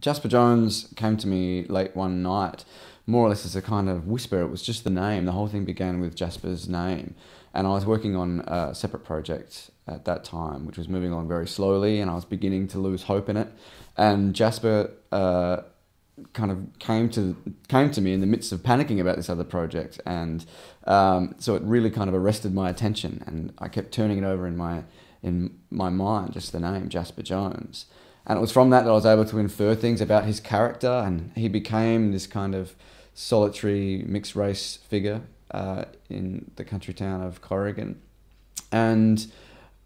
Jasper Jones came to me late one night, more or less as a kind of whisper. It was just the name. The whole thing began with Jasper's name. And I was working on a separate project at that time, which was moving along very slowly, and I was beginning to lose hope in it. And Jasper kind of came to me in the midst of panicking about this other project, and so it really kind of arrested my attention, and I kept turning it over in my mind, just the name Jasper Jones. And it was from that I was able to infer things about his character, and he became this kind of solitary mixed race figure in the country town of Corrigan. And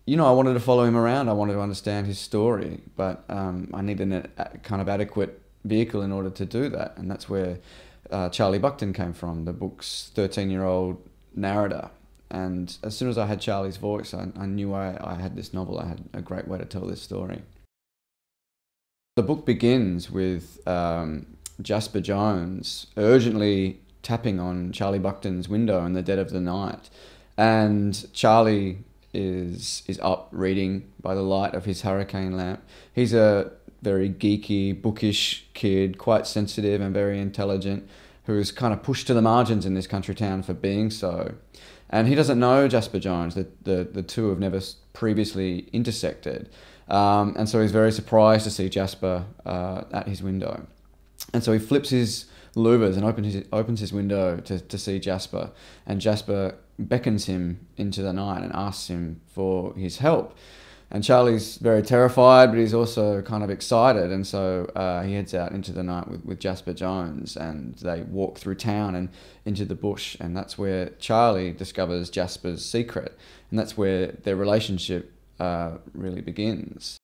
I wanted to follow him around. I wanted to understand his story, but I needed a kind of adequate vehicle in order to do that, and that's where Charlie Buckton came from, the book's 13-year-old narrator. And as soon as I had Charlie's voice, I knew I had this novel. I had a great way to tell this story. The book begins with Jasper Jones urgently tapping on Charlie Buckton's window in the dead of the night. And Charlie is up reading by the light of his hurricane lamp. He's a very geeky, bookish kid, quite sensitive and very intelligent, who's kind of pushed to the margins in this country town for being so. And he doesn't know Jasper Jones. The two have never previously intersected. And so he's very surprised to see Jasper at his window. And so he flips his louvers and opens his window to see Jasper. And Jasper beckons him into the night and asks him for his help. And Charlie's very terrified, but he's also kind of excited. And so he heads out into the night with Jasper Jones, and they walk through town and into the bush. And that's where Charlie discovers Jasper's secret. And that's where their relationship really begins.